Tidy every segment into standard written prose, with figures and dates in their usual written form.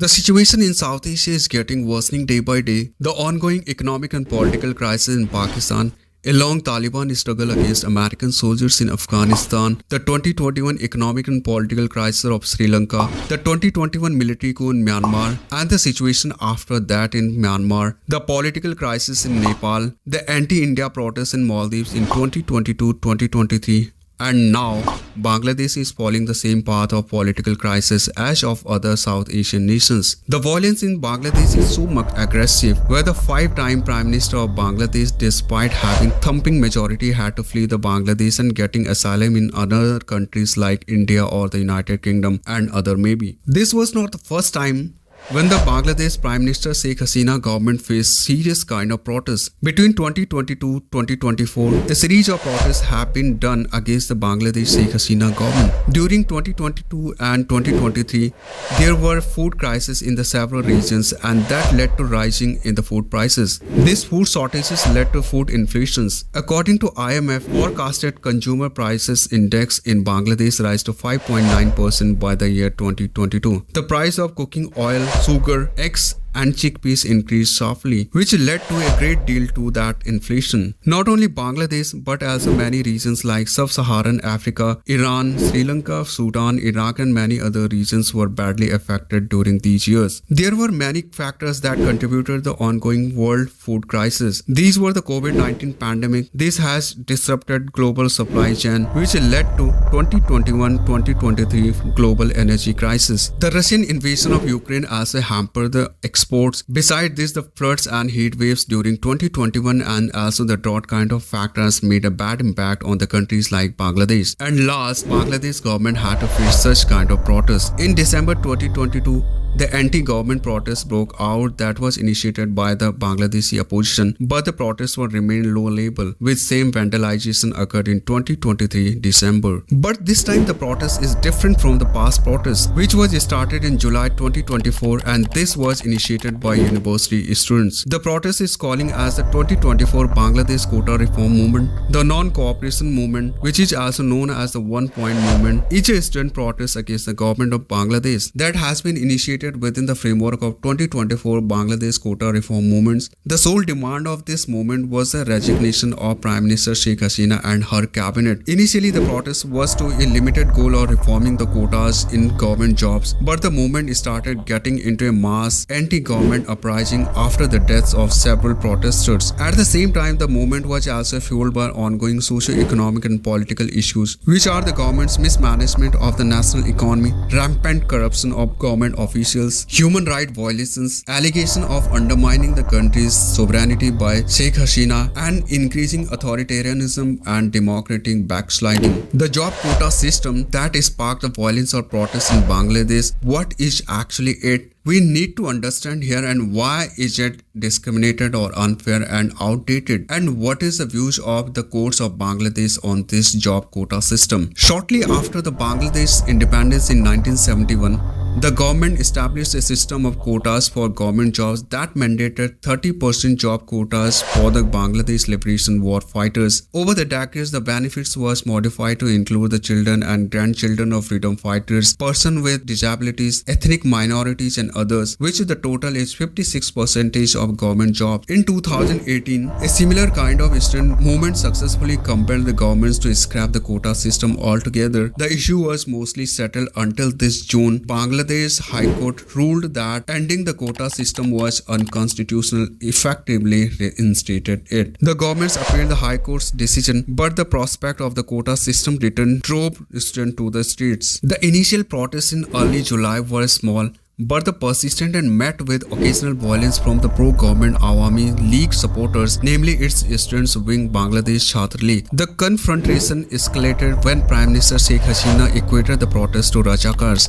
The situation in South Asia is getting worsening day by day. The ongoing economic and political crisis in Pakistan, a long Taliban struggle against American soldiers in Afghanistan, the 2021 economic and political crisis of Sri Lanka, the 2021 military coup in Myanmar, and the situation after that in Myanmar, the political crisis in Nepal, the anti-India protests in Maldives in 2022-2023, and now, Bangladesh is following the same path of political crisis as of other South Asian nations. The violence in Bangladesh is so much aggressive, where the five-time Prime Minister of Bangladesh, despite having thumping majority, had to flee the Bangladesh and getting asylum in other countries like India or the United Kingdom and other maybe. This was not the first time when the Bangladesh Prime Minister Sheikh Hasina government faced serious kind of protests. Between 2022-2024, a series of protests have been done against the Bangladesh Sheikh Hasina government. During 2022 and 2023, there were food crises in the several regions and that led to rising in the food prices. These food shortages led to food inflations. According to IMF, forecasted consumer prices index in Bangladesh rise to 5.9% by the year 2022. The price of cooking oil, sugar, eggs and chickpeas increased sharply, which led to a great deal to that inflation. Not only Bangladesh, but also many regions like Sub-Saharan Africa, Iran, Sri Lanka, Sudan, Iraq and many other regions were badly affected during these years. There were many factors that contributed to the ongoing world food crisis. These were the COVID-19 pandemic. This has disrupted global supply chain, which led to 2021-2023 global energy crisis. The Russian invasion of Ukraine also hampered the exports. Besides this, the floods and heat waves during 2021 and also the drought kind of factors made a bad impact on the countries like Bangladesh. And last, Bangladesh government had to face such kind of protests. In December 2022, the anti-government protest broke out that was initiated by the Bangladeshi opposition, but the protests were remained low level, with same vandalization occurred in 2023 December. But this time the protest is different from the past protests, which was started in July 2024 and this was initiated by university students. The protest is calling as the 2024 Bangladesh Quota Reform Movement, the Non-Cooperation Movement, which is also known as the One Point Movement. Each student protest against the government of Bangladesh that has been initiated within the framework of 2024 Bangladesh Quota Reform Movements. The sole demand of this movement was the resignation of Prime Minister Sheikh Hasina and her cabinet. Initially, the protest was to a limited goal of reforming the quotas in government jobs, but the movement started getting into a mass anti-government uprising after the deaths of several protesters. At the same time, the movement was also fueled by ongoing socio-economic and political issues, which are the government's mismanagement of the national economy, rampant corruption of government officials, human rights violations, allegation of undermining the country's sovereignty by Sheikh Hasina, and increasing authoritarianism and democratic backsliding. The job quota system that sparked the violence or protests in Bangladesh, what is actually it? We need to understand here and why is it discriminated or unfair and outdated, and what is the views of the courts of Bangladesh on this job quota system. Shortly after the Bangladesh independence in 1971, the government established a system of quotas for government jobs that mandated 30% job quotas for the Bangladesh Liberation War fighters. Over the decades, the benefits was modified to include the children and grandchildren of freedom fighters, persons with disabilities, ethnic minorities and others, which the total is 56% of government jobs. In 2018, a similar kind of student movement successfully compelled the governments to scrap the quota system altogether. The issue was mostly settled until this June. Bangladesh High Court ruled that ending the quota system was unconstitutional, effectively reinstated it. The governments appealed the High Court's decision, but the prospect of the quota system return drove students to the streets. The initial protests in early July were small, but the persistent and met with occasional violence from the pro-government Awami League supporters, namely its students wing Bangladesh Chhatra League. The confrontation escalated when Prime Minister Sheikh Hasina equated the protests to Rajakars,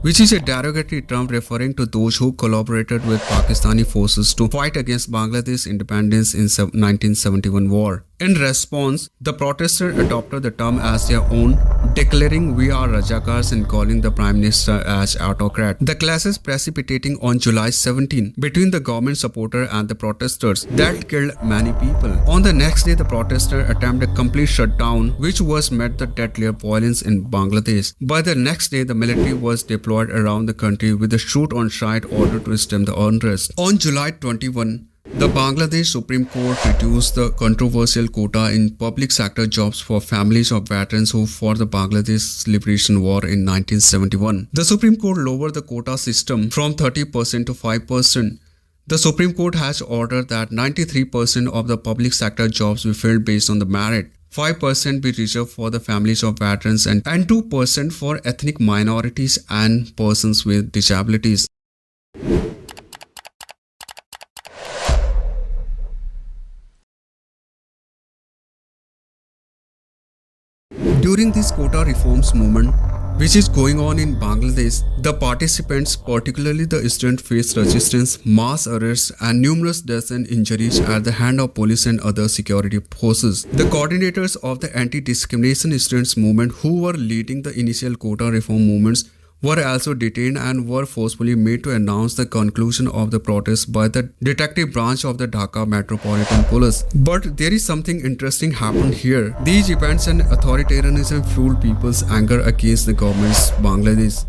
which is a derogatory term referring to those who collaborated with Pakistani forces to fight against Bangladesh independence in 1971 war. In response, the protesters adopted the term as their own, declaring "We are Rajakars" and calling the Prime Minister as autocrat. The clashes precipitating on July 17 between the government supporter and the protesters that killed many people. On the next day, the protesters attempted a complete shutdown, which was met with deadlier violence in Bangladesh. By the next day, the military was deployed around the country with a shoot-on-sight order to stem the unrest. On July 21, the Bangladesh Supreme Court reduced the controversial quota in public sector jobs for families of veterans who fought the Bangladesh Liberation War in 1971. The Supreme Court lowered the quota system from 30% to 5%. The Supreme Court has ordered that 93% of the public sector jobs be filled based on the merit. 5% be reserved for the families of veterans and 2% for ethnic minorities and persons with disabilities. During this quota reforms movement, which is going on in Bangladesh, the participants, particularly the students, faced resistance, mass arrests, and numerous deaths and injuries at the hand of police and other security forces. The coordinators of the anti-discrimination students movement, who were leading the initial quota reform movements, were also detained and were forcefully made to announce the conclusion of the protest by the detective branch of the Dhaka Metropolitan Police. But there is something interesting happened here. These events and authoritarianism fueled people's anger against the government's Bangladesh.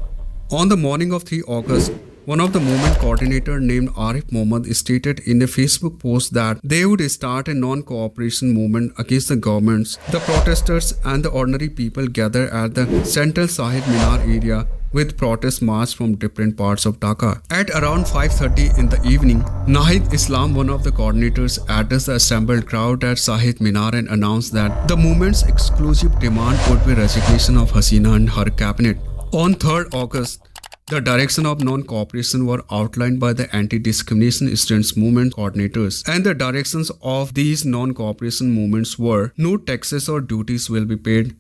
On the morning of 3 August, one of the movement coordinator named Arif Mohammed stated in a Facebook post that they would start a non-cooperation movement against the governments. The protesters and the ordinary people gathered at the central Sahid Minar area with protest march from different parts of Dhaka. At around 5:30 in the evening, Nahid Islam, one of the coordinators, addressed the assembled crowd at Sahid Minar and announced that the movement's exclusive demand would be resignation of Hasina and her cabinet. On 3rd August, the direction of non-cooperation were outlined by the anti-discrimination students movement coordinators, and the directions of these non-cooperation movements were: no taxes or duties will be paid,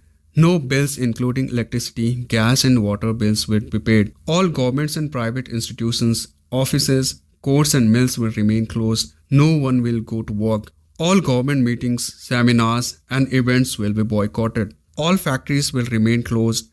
no bills including electricity, gas and water bills will be paid, all governments and private institutions, offices, courts and mills will remain closed, no one will go to work, all government meetings, seminars and events will be boycotted, all factories will remain closed,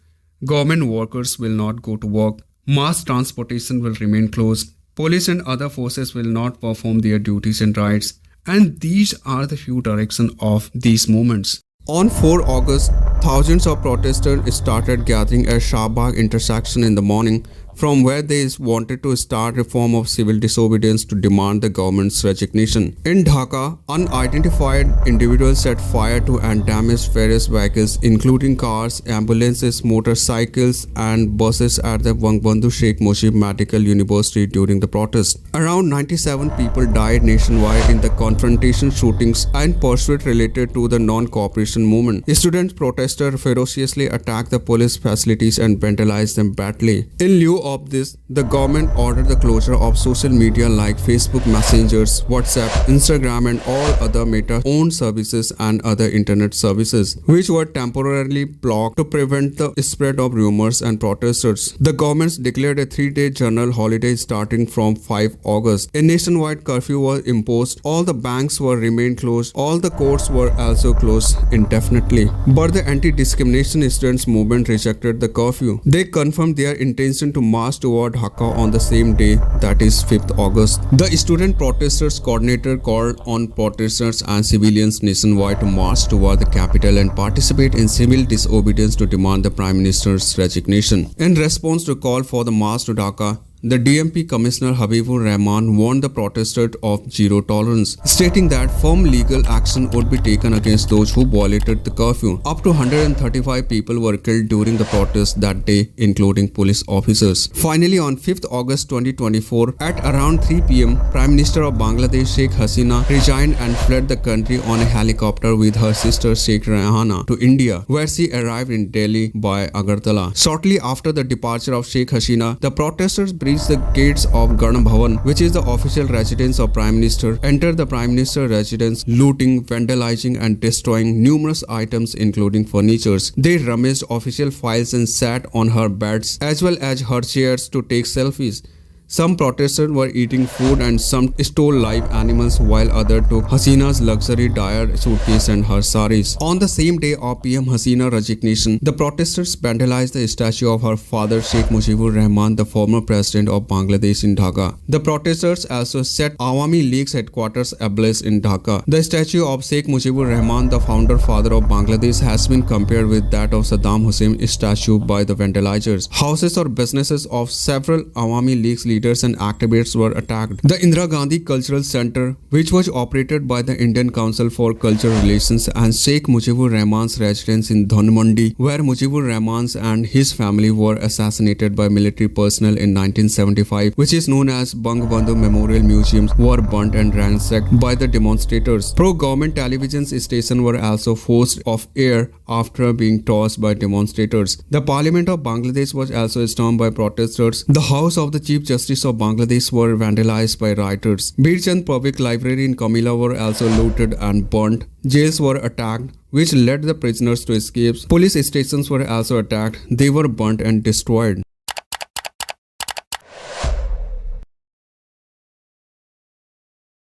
government workers will not go to work, mass transportation will remain closed, police and other forces will not perform their duties and rights, and these are the few directions of these movements. On 4 August, thousands of protesters started gathering at Shahbag intersection in the morning, from where they wanted to start reform of civil disobedience to demand the government's resignation. In Dhaka, unidentified individuals set fire to and damaged various vehicles, including cars, ambulances, motorcycles, and buses at the Bangbandhu Sheikh Mujib Medical University during the protest. Around 97 people died nationwide in the confrontation shootings and pursuit related to the non-cooperation movement. Student protesters ferociously attacked the police facilities and vandalized them badly. In lieu of this, the government ordered the closure of social media like Facebook Messengers, WhatsApp, Instagram and all other Meta-owned services and other internet services, which were temporarily blocked to prevent the spread of rumors and protesters. The government declared a 3-day general holiday starting from 5 August. A nationwide curfew was imposed. All the banks were remained closed. All the courts were also closed indefinitely. But the anti-discrimination students movement rejected the curfew. They confirmed their intention to march toward Dhaka on the same day, that is 5th August. The student protesters coordinator called on protesters and civilians nationwide to march toward the capital and participate in civil disobedience to demand the Prime Minister's resignation. In response to call for the march to Dhaka, the DMP Commissioner Habibur Rahman warned the protesters of zero tolerance, stating that firm legal action would be taken against those who violated the curfew. Up to 135 people were killed during the protest that day, including police officers. Finally, on 5th August 2024, at around 3 p.m., Prime Minister of Bangladesh Sheikh Hasina resigned and fled the country on a helicopter with her sister Sheikh Rehana to India, where she arrived in Delhi by Agartala. Shortly after the departure of Sheikh Hasina, the protesters breached the gates of Gana Bhavan, which is the official residence of Prime Minister, entered the Prime Minister residence, looting, vandalizing and destroying numerous items including furnitures. They rummaged official files and sat on her beds as well as her chairs to take selfies. Some protesters were eating food and some stole live animals while others took Hasina's luxury dyed suitcase and her saris. On the same day of PM Hasina resignation, the protesters vandalized the statue of her father Sheikh Mujibur Rahman, the former president of Bangladesh, in Dhaka. The protesters also set Awami League's headquarters ablaze in Dhaka. The statue of Sheikh Mujibur Rahman, the founder father of Bangladesh, has been compared with that of Saddam Hussein's statue by the vandalizers. Houses or businesses of several Awami League's leaders and activists were attacked. The Indira Gandhi Cultural Center, which was operated by the Indian Council for Cultural Relations, and Sheikh Mujibur Rahman's residence in Dhanmandi, where Mujibur Rahman and his family were assassinated by military personnel in 1975, which is known as Bangabandhu Memorial Museums, were burnt and ransacked by the demonstrators. Pro-government television stations were also forced off air after being tossed by demonstrators. The Parliament of Bangladesh was also stormed by protesters. The house of the Chief Justice of Bangladesh were vandalized by rioters. Birchand Public Library in Kamila were also looted and burnt. Jails were attacked, which led the prisoners to escape. Police stations were also attacked. They were burnt and destroyed.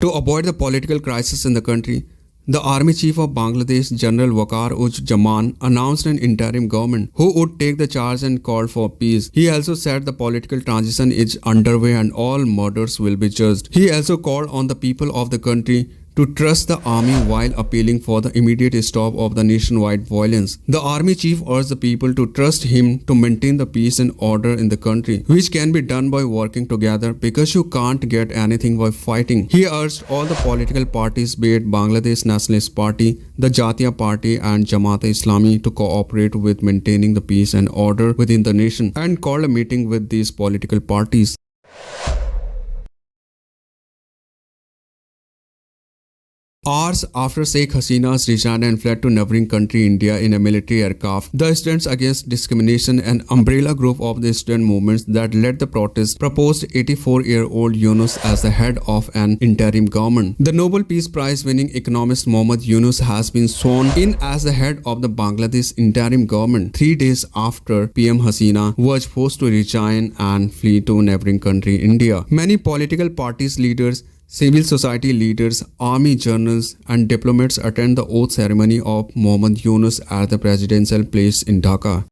To avoid the political crisis in the country, the Army Chief of Bangladesh, General Waqar-uz-Zaman, announced an interim government who would take the charge and called for peace. He also said the political transition is underway and all murders will be judged. He also called on the people of the country to trust the army while appealing for the immediate stop of the nationwide violence. The army chief urged the people to trust him to maintain the peace and order in the country, which can be done by working together because you can't get anything by fighting. He urged all the political parties, be it Bangladesh Nationalist Party, the Jatiya Party and Jamaat-e-Islami, to cooperate with maintaining the peace and order within the nation, and called a meeting with these political parties. Hours after Sheikh Hasina resigned and fled to neighboring country India in a military aircraft, the Students Against Discrimination, an umbrella group of the student movements that led the protest, proposed 84-year-old Yunus as the head of an interim government. The Nobel Peace Prize winning economist Mohammad Yunus has been sworn in as the head of the Bangladesh interim government 3 days after PM Hasina was forced to resign and flee to neighboring country India. Many political parties leaders, civil society leaders, army generals and diplomats attend the oath ceremony of Mohammad Yunus at the presidential palace in Dhaka.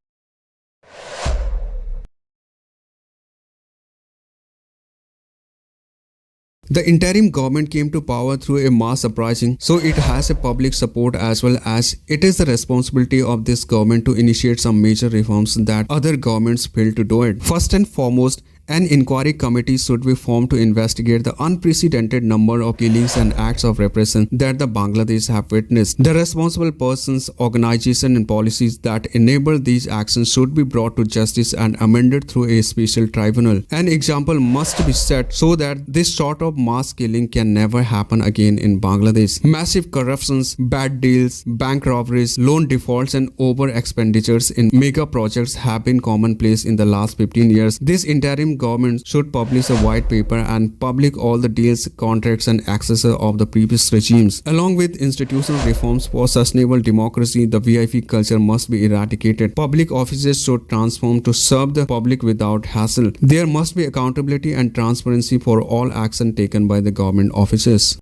The interim government came to power through a mass uprising, so it has a public support as well as it is the responsibility of this government to initiate some major reforms that other governments failed to do it. First and foremost, an inquiry committee should be formed to investigate the unprecedented number of killings and acts of repression that the Bangladesh have witnessed. The responsible persons, organizations and policies that enable these actions should be brought to justice and amended through a special tribunal. An example must be set so that this sort of mass killing can never happen again in Bangladesh. Massive corruptions, bad deals, bank robberies, loan defaults and over expenditures in mega projects have been commonplace in the last 15 years. This interim government should publish a white paper and public all the deals, contracts and accesses of the previous regimes. Along with institutional reforms for sustainable democracy, the VIP culture must be eradicated. Public offices should transform to serve the public without hassle. There must be accountability and transparency for all action taken by the government offices.